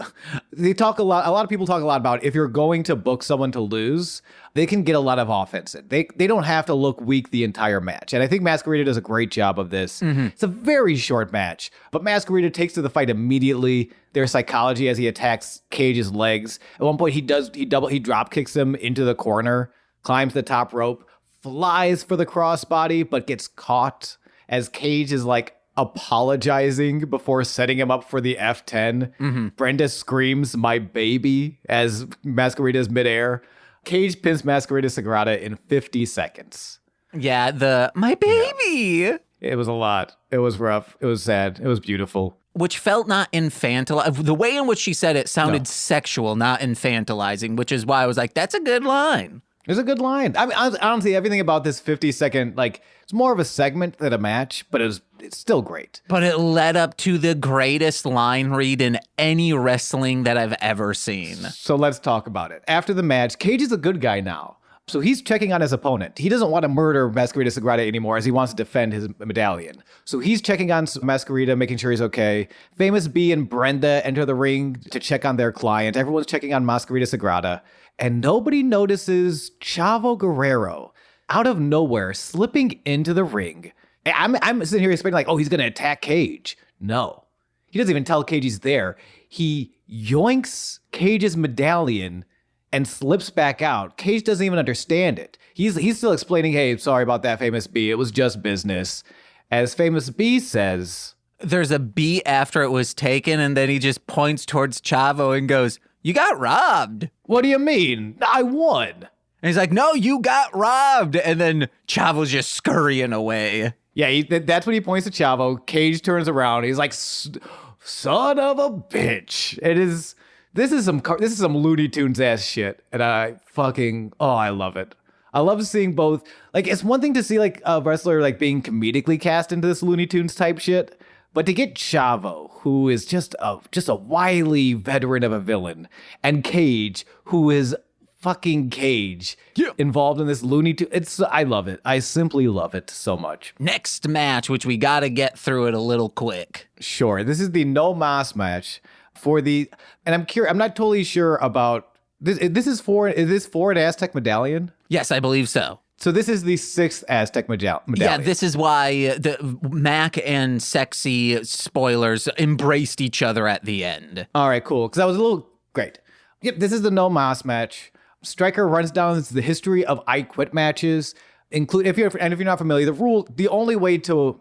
they talk a lot of people talk a lot about if you're going to book someone to lose, they can get a lot of offense in. They don't have to look weak the entire match. And I think Masquerita does a great job of this. Mm-hmm. It's a very short match, but Masquerita takes to the fight immediately. Their psychology as he attacks Cage's legs. At one point, he drop kicks him into the corner, climbs the top rope, flies for the crossbody, but gets caught as Cage is like apologizing before setting him up for the F10. Mm-hmm. Brenda screams, "My baby," as Masquerita's midair. Cage pins Masquerita Sagrada in 50 seconds. Yeah, my baby. Yeah. It was a lot. It was rough. It was sad. It was beautiful. Which felt not infantilizing. The way in which she said it sounded sexual, not infantilizing, which is why I was like, that's a good line. It's a good line. I mean, honestly, everything about this 50-second, it's more of a segment than a match, but it's still great. But it led up to the greatest line read in any wrestling that I've ever seen. So let's talk about it. After the match, Cage is a good guy now. So he's checking on his opponent. He doesn't want to murder Masquerita Sagrada anymore as he wants to defend his medallion. So he's checking on Masquerita, making sure he's okay. Famous B and Brenda enter the ring to check on their client. Everyone's checking on Masquerita Sagrada. And nobody notices Chavo Guerrero out of nowhere slipping into the ring. I'm sitting here expecting he's going to attack Cage. No. He doesn't even tell Cage he's there. He yoinks Cage's medallion and slips back out. Cage doesn't even understand it. He's still explaining, hey, sorry about that, Famous B. It was just business. As Famous B says... There's a B after it was taken, and then he just points towards Chavo and goes, "You got robbed." What do you mean? I won. And he's like, "No, you got robbed." And then Chavo's just scurrying away. Yeah, that's when he points to Chavo. Cage turns around. He's like, son of a bitch. It is This is some Looney Tunes ass shit, and I love it. I love seeing both. Like, it's one thing to see like a wrestler like being comedically cast into this Looney Tunes type shit, but to get Chavo, who is just a wily veteran of a villain, and Cage, who is fucking Cage, involved in this Looney Tunes. I love it. I simply love it so much. Next match, which we got to get through it a little quick. Sure. This is the No Mas match and I'm curious. I'm not totally sure about this. Is this for an Aztec medallion? Yes, I believe so. So this is the 6th Aztec medallion. Yeah, this is why the Mac and Sexy, spoilers, embraced each other at the end. All right, cool. Because that was a little great. Yep, this is the No Mas match. Stryker runs down the history of I Quit matches. If you're not familiar, the only way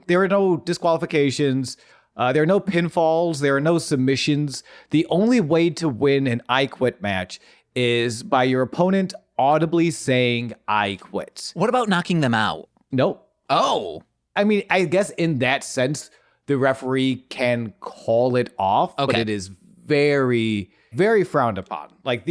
there are no disqualifications. There are no pinfalls. There are no submissions. The only way to win an I Quit match is by your opponent audibly saying, I quit. What about knocking them out? Nope. Oh. I mean, I guess in that sense, the referee can call it off, but it is very, very frowned upon. Like,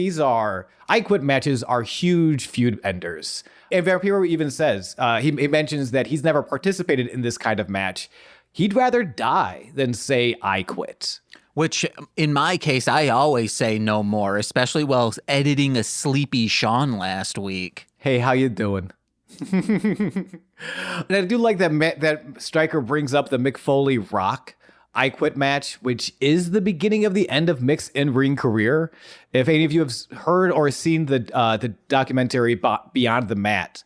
I Quit matches are huge feud enders. And Vampiro even says, he mentions that he's never participated in this kind of match. He'd rather die than say, I quit. Which, in my case, I always say no more, especially while editing a sleepy Sean last week. Hey, how you doing? And I do like that Stryker brings up the Mick Foley Rock I Quit match, which is the beginning of the end of Mick's in-ring career. If any of you have heard or seen the documentary Beyond the Mat,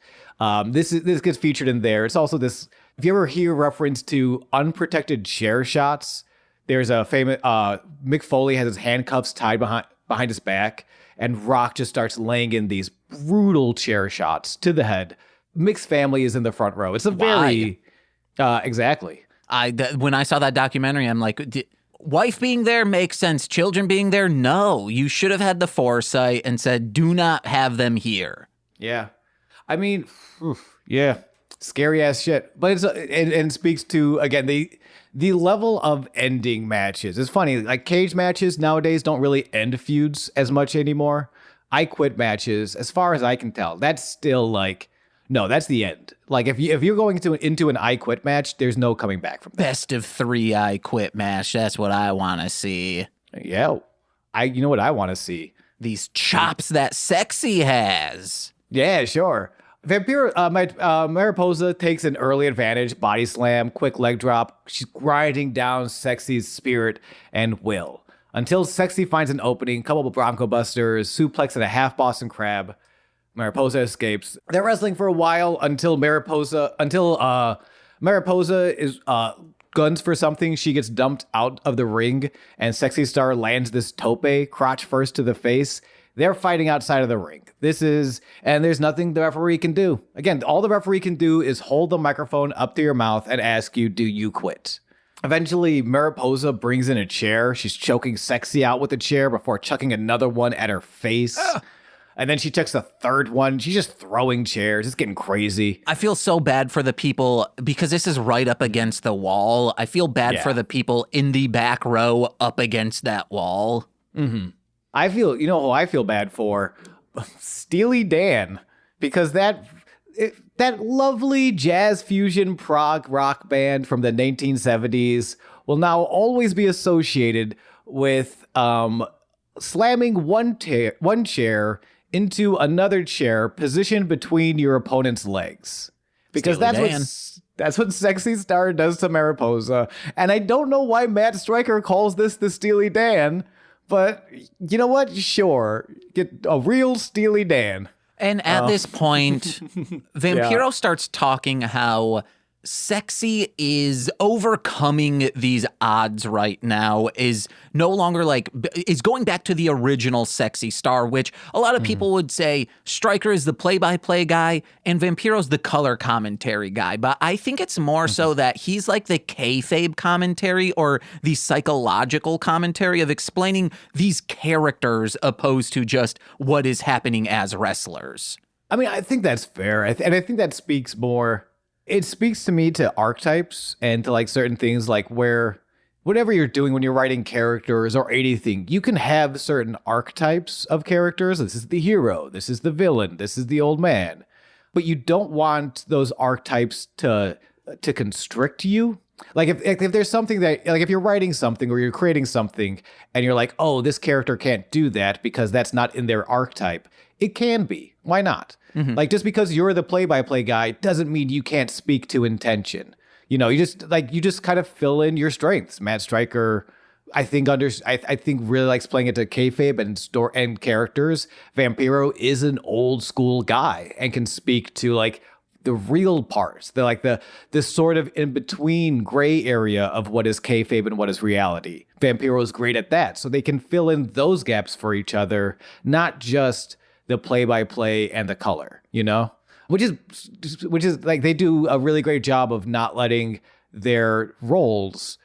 this gets featured in there. It's also this. If you ever hear reference to unprotected chair shots, there's a famous Mick Foley has his handcuffs tied behind his back, and Rock just starts laying in these brutal chair shots to the head. Mick's family is in the front row. It's a very exactly. When I saw that documentary, I'm like, wife being there makes sense. Children being there, no. You should have had the foresight and said, do not have them here. Yeah, I mean, yeah. Scary ass shit, but it speaks to, again, the level of ending matches. It's funny, like Cage matches nowadays don't really end feuds as much anymore. I Quit matches, as far as I can tell, that's still like, no, that's the end. Like if you're going into an I Quit match, there's no coming back from that. Best of 3 I Quit match. That's what I want to see. Yeah, you know what I want to see? These chops that Sexy has. Yeah, sure. Mariposa takes an early advantage, body slam, quick leg drop. She's grinding down Sexy's spirit and will. Until Sexy finds an opening, couple of Bronco Busters, suplex and a half Boston Crab. Mariposa escapes. They're wrestling for a while until Mariposa is guns for something. She gets dumped out of the ring, and Sexy Star lands this tope, crotch first to the face. They're fighting outside of the ring. And there's nothing the referee can do. Again, all the referee can do is hold the microphone up to your mouth and ask you, do you quit? Eventually, Mariposa brings in a chair. She's choking Sexy out with the chair before chucking another one at her face. And then she chucks a third one. She's just throwing chairs. It's getting crazy. I feel so bad for the people, because this is right up against the wall. I feel bad for the people in the back row up against that wall. Mm-hmm. You know who I feel bad for? Steely Dan, because that lovely jazz fusion prog rock band from the 1970s will now always be associated with slamming one chair into another chair positioned between your opponent's legs. Because that's what Sexy Star does to Mariposa. And I don't know why Matt Stryker calls this the Steely Dan, but you know what? Sure. Get a real Steely Dan. And at this point, Vampiro starts talking how Sexy is overcoming these odds right now, is no longer is going back to the original Sexy Star, which a lot of people would say Stryker is the play-by-play guy and Vampiro's the color commentary guy. But I think it's more so that he's like the kayfabe commentary or the psychological commentary of explaining these characters opposed to just what is happening as wrestlers. I mean, I think that's fair. And I think that speaks more. It speaks to me to archetypes and to like certain things like where whatever you're doing when you're writing characters or anything, you can have certain archetypes of characters. This is the hero. This is the villain. This is the old man. But you don't want those archetypes to constrict you. Like if there's something that, like if you're writing something or you're creating something and you're like, oh, this character can't do that because that's not in their archetype. It can be. Why not? Mm-hmm. Like just because you're the play-by-play guy doesn't mean you can't speak to intention. You know, you just kind of fill in your strengths. Matt Stryker, I think really likes playing it to kayfabe and characters. Vampiro is an old school guy and can speak to like the real parts. They're like the sort of in between gray area of what is kayfabe and what is reality. Vampiro is great at that, so they can fill in those gaps for each other, not just the play-by-play and the color. You know. Which is like they do a really great job of not letting their roles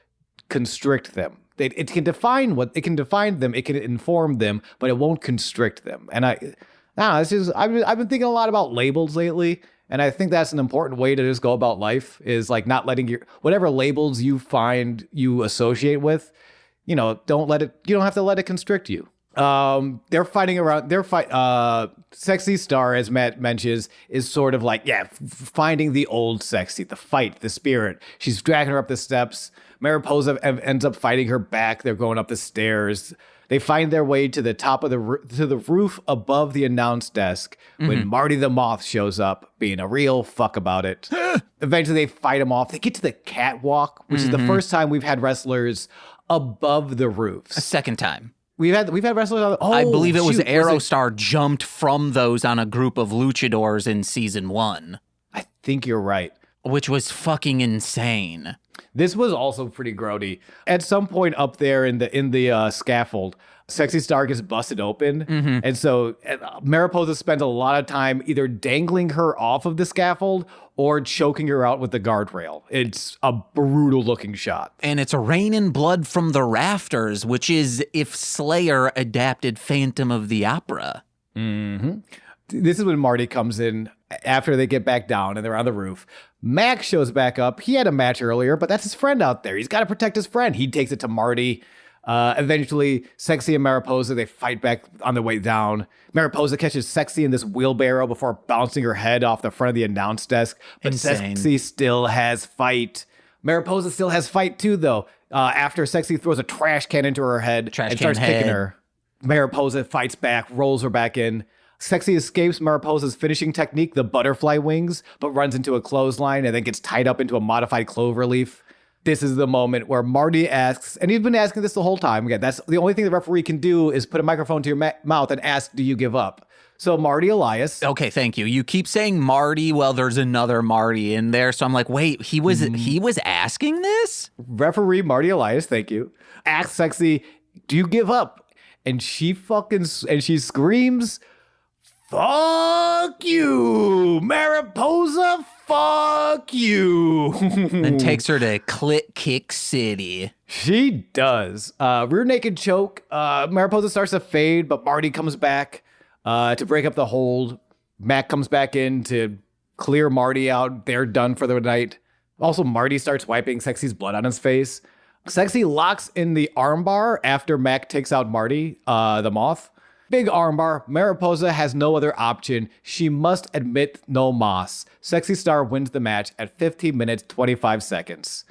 constrict them. It can define them, it can inform them, but it won't constrict them. And I've been thinking a lot about labels lately, and I think that's an important way to just go about life is like not letting whatever labels you find you associate with, you know, you don't have to let it constrict you. They're fighting around. Sexy Star, as Matt mentions, is sort of like, finding the old Sexy, the fight, the spirit. She's dragging her up the steps. Mariposa ends up fighting her back. They're going up the stairs. They find their way to the top of the roof above the announce desk when Marty the Moth shows up, being a real fuck about it. Eventually, they fight him off. They get to the catwalk, which is the first time we've had wrestlers above the roofs. A second time. We've had wrestlers on. I believe it was Aerostar jumped from those on a group of luchadors in season 1. I think you're right. Which was fucking insane. This was also pretty grody. At some point up there in the scaffold, Sexy Star gets busted open, and so Mariposa spends a lot of time either dangling her off of the scaffold or choking her out with the guardrail. It's a brutal looking shot. And it's raining blood from the rafters, which is if Slayer adapted Phantom of the Opera. Mm-hmm. This is when Marty comes in after they get back down and they're on the roof. Mac shows back up. He had a match earlier, but that's his friend out there. He's got to protect his friend. He takes it to Marty. Eventually, Sexy and Mariposa, they fight back on the way down. Mariposa catches Sexy in this wheelbarrow before bouncing her head off the front of the announce desk. But insane. Sexy still has fight. Mariposa still has fight too, though. After Sexy throws a trash can into her head and starts kicking her. Mariposa fights back, rolls her back in. Sexy escapes Mariposa's finishing technique, the butterfly wings, but runs into a clothesline and then gets tied up into a modified cloverleaf. This is the moment where Marty asks, and he's been asking this the whole time. Again, that's the only thing the referee can do is put a microphone to your mouth and ask, do you give up? So Marty Elias. Okay, thank you. You keep saying Marty while there's another Marty in there. So I'm like, wait, he was asking this? Referee Marty Elias, thank you. Asks Sexy, do you give up? And she screams, fuck you, Mariposa, fuck you. And takes her to Clit Kick City. She does. Rear naked choke. Mariposa starts to fade, but Marty comes back to break up the hold. Mac comes back in to clear Marty out. They're done for the night. Also, Marty starts wiping Sexy's blood on his face. Sexy locks in the armbar after Mac takes out Marty, the Moth. Big armbar. Mariposa has no other option. She must admit no mas. Sexy Star wins the match at 15 minutes, 25 seconds.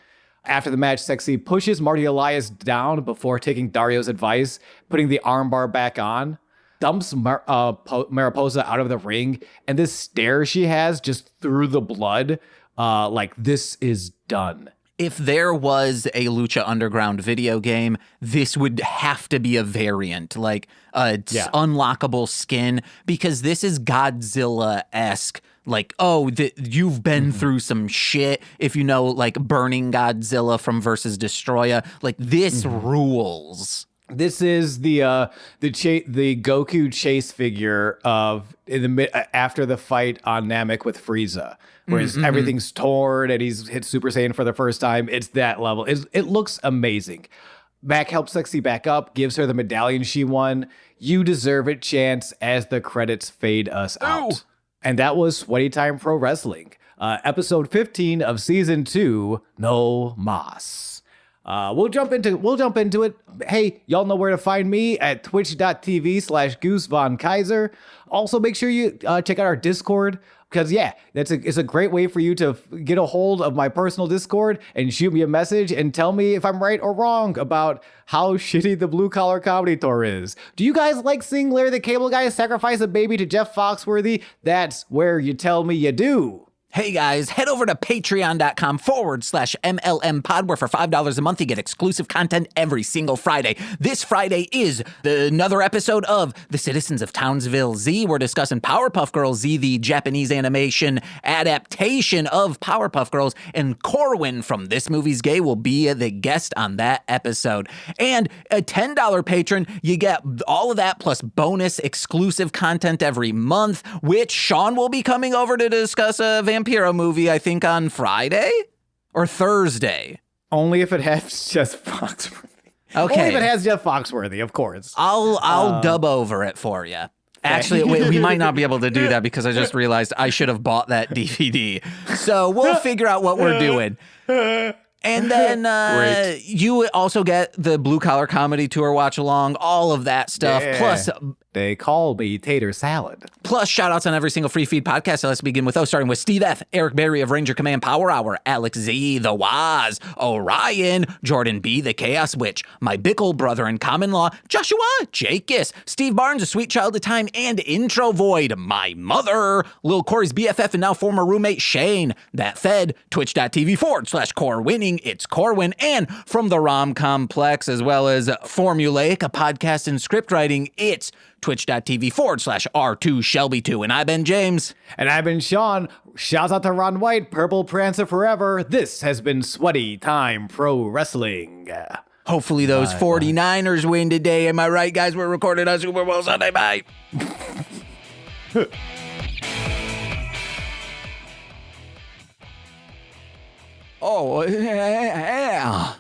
After the match, Sexy pushes Marty Elias down before taking Dario's advice, putting the armbar back on, dumps Mariposa out of the ring, and this stare she has just through the blood, like this is done. If there was a Lucha Underground video game, this would have to be a variant, like unlockable skin, because this is Godzilla-esque. Like, you've been through some shit. If you know, like, Burning Godzilla from Versus Destroya, like, this rules. This is the Goku chase figure after the fight on Namek with Frieza. Whereas everything's torn and he's hit Super Saiyan for the first time. It's that level. It looks amazing. Mac helps Sexy back up, gives her the medallion she won. You deserve it, Chance, as the credits fade us out. And that was Sweaty Time Pro Wrestling. Episode 15 of Season 2, No Mas. We'll jump into it. Hey, y'all know where to find me at twitch.tv/GooseVonKaiser. Also, make sure you check out our Discord, because it's a great way for you to get a hold of my personal Discord and shoot me a message and tell me if I'm right or wrong about how shitty the Blue Collar Comedy Tour is. Do you guys like seeing Larry the Cable Guy sacrifice a baby to Jeff Foxworthy? That's where you tell me you do. Hey guys, head over to patreon.com/MLM pod, where for $5 a month you get exclusive content every single Friday. This Friday is another episode of The Citizens of Townsville Z. We're discussing Powerpuff Girls Z, the Japanese animation adaptation of Powerpuff Girls, and Corwin from This Movie's Gay will be the guest on that episode. And a $10 patron, you get all of that plus bonus exclusive content every month, which Sean will be coming over to discuss a Vampiro movie, I think, on Friday or Thursday. Only if it has Jeff Foxworthy. Okay. Only if it has Jeff Foxworthy, of course. I'll dub over it for you. Actually, we might not be able to do that because I just realized I should have bought that DVD. So we'll figure out what we're doing. And then you also get the Blue Collar Comedy Tour watch along, all of that stuff. Yeah. Plus, they call me Tater Salad. Plus, shout outs on every single free feed podcast. So let's begin with those, starting with Steve F., Eric Berry of Ranger Command Power Hour, Alex Z., The Waz, Orion, Jordan B., The Chaos Witch, My Bickle Brother in Common Law, Joshua, Jakis, Steve Barnes, A Sweet Child of Time, and Intro Void, My Mother, Lil Corey's BFF and now former roommate Shane, That Fed, twitch.tv/Corwinning, It's Corwin, and from the Rom Complex, as well as Formulaic, a podcast in script writing, it's twitch.tv/R2Shelby2. And I've been James. And I've been Sean. Shouts out to Ron White, Purple Prancer Forever. This has been Sweaty Time Pro Wrestling. Hopefully those 49ers win today. Am I right, guys? We're recording on Super Bowl Sunday. Bye. Oh, yeah.